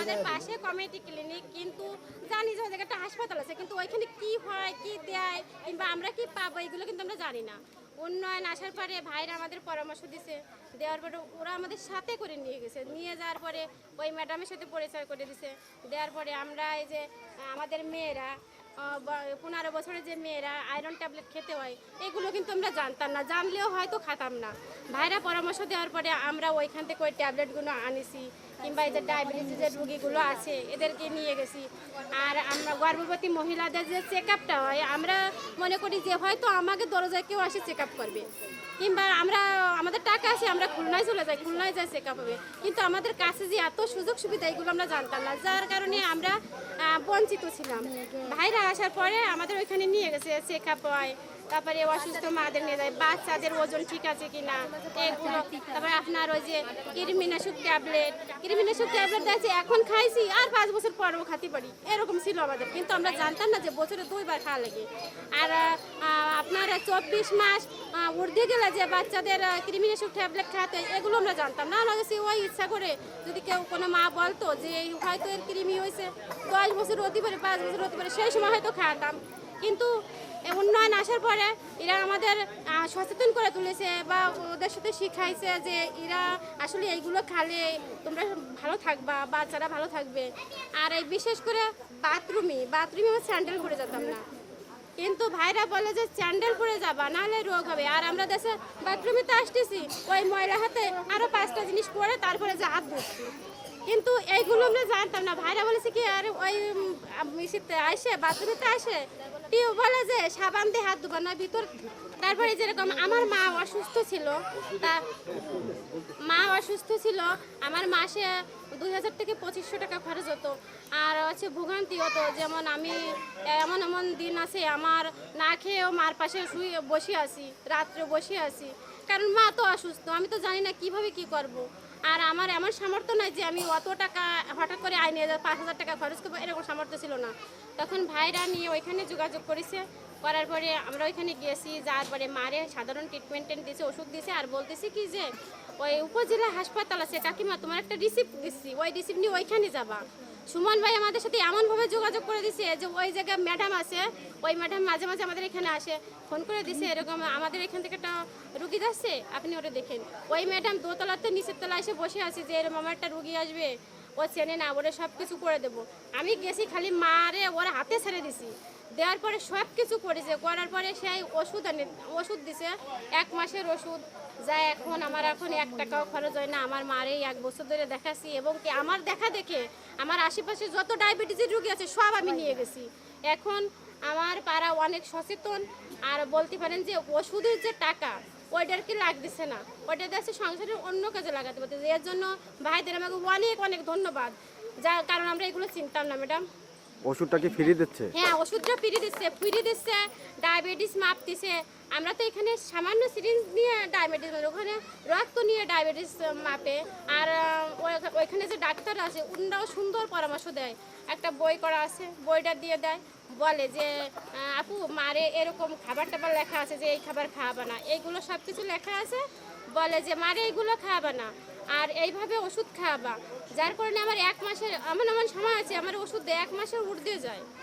আমাদের পাশে community clinic, কিন্তু জানি যে ওই জায়গাটা হাসপাতাল আছে, কিন্তু ওইখানে কি হয়, কি দেয়, কিংবা আমরা কি পাবো, এগুলো কিন্তু আমরা জানি না। উন্নয়ন আসার পরে ভাইরা আমাদের পরামর্শ দিছে, দেওয়ার পরে ওরা আমাদের সাথে করে নিয়ে গেছে, নিয়ে যাওয়ার পরে ওই ম্যাডামের সাথে পরিচয় করে দিছে। দেওয়ার পরে আমরা এই যে আমাদের মেয়েরা 15 বছরের যে মেয়েরা আয়রন ট্যাবলেট খেতে হয়, এগুলো কিন্তু আমরা জানতাম না, জানলেও হয়তো খাতাম না। ভাইরা পরামর্শ দেওয়ার পরে আমরা ওইখান থেকে ওই ট্যাবলেটগুলো আনিছি, কিংবা এই যে ডায়াবেটিসের রুগীগুলো আছে এদেরকে নিয়ে গেছি। আর আমরা গর্ভবতী মহিলাদের যে চেক আপটা হয়, আমরা মনে করি যে হয়তো আমাকে দরজায় কেউ আসে চেক আপ করবে, কিংবা আমাদের টাকা আছে আমরা খুলনায় চলে যাই, খুলনায় যাই চেক আপ হবে, কিন্তু আমাদের কাছে যে এত সুযোগ সুবিধা এগুলো আমরা জানতাম না, যার কারণে আমরা বঞ্চিত ছিলাম। ভাইরা আসার পরে আমাদের ওইখানে নিয়ে গেছে, চেক আপ হয়, তারপরে অসুস্থ মাদের নিয়ে যায়, বাচ্চাদের ওজন ঠিক আছে কিনা এগুলো, তারপরে আপনার ওই যে কৃমিনাশক ট্যাবলেট দিয়েছে, এখন খাইছি আর 5 বছর পরেও খাতে পারি, এরকম ছিল আমাদের, কিন্তু আমরা জানতাম না যে বছরে 2 বার খাওয়া লাগে। আর আপনার 24 মাস ঊর্ধ্বে গেলে যে বাচ্চাদের কৃমিনাশক ট্যাবলেট খাওয়াতে, এগুলো আমরা জানতাম না। আমরা গেছি ওই ইচ্ছা করে, যদি কেউ কোনো মা বলতো যে হয়তো এর কৃমি হয়েছে 10 বছর হতে পারে, 5 বছর হতে পারে, সেই সময় হয়তো খাওয়াতাম। কিন্তু উন্নয়ন আসার পরে এরা আমাদের সচেতন করে তুলেছে, বা ওদের সাথে শিখাইছে যে এরা আসলে এইগুলো খালে তোমরা ভালো থাকবা, বাচ্চারা ভালো থাকবে। আর এই বিশেষ করে বাথরুমে আমরা স্যান্ডেল পরে যেতাম না, কিন্তু ভাইরা বলে যে স্যান্ডেল পরে যাবা, নাহলে রোগ হবে। আর আমরা দেশে বাথরুমে তো আসতেছি, ওই ময়লা হাতে আরও 5টা জিনিস পরে তারপরে যে হাত ধুচ্ছি, কিন্তু এইগুলো আমরা জানতাম না। ভাইরা বলেছে কি, আর ওই মিশিতে আসে, বাথরুমেতে আসে টিউ বলে যে সাবান দিয়ে হাত ধোবা না ভিতর। তারপরে যেরকম আমার মা অসুস্থ ছিল, আমার মাসে 2000 থেকে 2500 টাকা খরচ হতো। আর হচ্ছে ভোগান্তি হতো, যেমন আমি এমন দিন আছে আমার না খেয়েও মার পাশে বসে আছি, রাত্রে বসে আছি, কারণ মা তো অসুস্থ, আমি তো জানি না কিভাবে কি করব। আর আমার এমন সামর্থ্য নাই যে আমি অত টাকা হঠাৎ করে আইনে 5000 টাকা খরচ করবো, এরকম সামর্থ্য ছিল না। তখন ভাইরা নিয়ে ওইখানে যোগাযোগ করেছে, করার পরে আমরা ওইখানে গিয়েছি, যার পরে মারে সাধারণ ট্রিটমেন্ট দিয়েছে, ওষুধ দিয়েছে। আর বলতেছি কি যে ওই উপজেলা হাসপাতাল আছে কাকিমা, তোমার একটা রিসিপ্ট দিচ্ছি, ওই রিসিপ্ট নিয়ে ওইখানে যাবা। সুমন ভাই আমাদের সাথে এমনভাবে যোগাযোগ করে দিছে যে ওই জায়গায় ম্যাডাম আছে, ওই ম্যাডাম মাঝে মাঝে আমাদের এখানে আসে, ফোন করে দিছে এরকম আমাদের এখান থেকে একটা রুগী যাচ্ছে, আপনি ওটা দেখেন। ওই ম্যাডাম দোতলাতে নিচের তলায় এসে বসে আছে যে এরকম আমার একটা রুগী আসবে, ও চেনে না, ওরা সব কিছু করে দেবো। আমি গেছি খালি মারে ওরা হাতে ছেড়ে দিছি, দেওয়ার পরে সব কিছু করেছে, করার পরে সেই ওষুধ দিছে, 1 মাসের ওষুধ, যা এখন আমার 1 টাকাও খরচ হয় না। আমার মারেই 1 বছর ধরে দেখাচ্ছি, এবং কি আমার দেখা দেখে আমার আশেপাশে যত ডায়াবেটিসের রোগী আছে সব আমি নিয়ে গেছি। এখন আমার পাড়া অনেক সচেতন। আর বলতে পারেন যে ওষুধের যে টাকা ওইটার কি লাগতেছে না, ওইটা দেখছে সংসারের অন্য কাজে লাগাতে পারতেছে। এর জন্য ভাইদের আমাকে অনেক অনেক ধন্যবাদ, যার কারণ আমরা এগুলো চিনতাম না। ম্যাডাম ওষুধটা কি ফ্রি দিচ্ছে? হ্যাঁ, ওষুধটা ফ্রি দিচ্ছে, ডায়াবেটিস মাপতেছে। আমরা তো এখানে সামান্য সিরিঞ্জ নিয়ে ডায়াবেটিস, ওখানে রক্ত নিয়ে ডায়াবেটিস মাপে। আর ওইখানে যে ডাক্তার আছে ওনারাও সুন্দর পরামর্শ দেয়, একটা বই করা আছে, বইটা দিয়ে দেয়, বলে যে আপু মারে এরকম খাবার টাবার লেখা আছে যে এই খাবার খাওয়াবে না, এইগুলো সব কিছু লেখা আছে, বলে যে মারে এইগুলো খাওয়াবে না আর এইভাবে ওষুধ খাওয়াবা। যার কারণে আমার 1 মাসের এমন সময় আছে আমার ওষুধ 1 মাসের ঊর্ধ্বে যায়।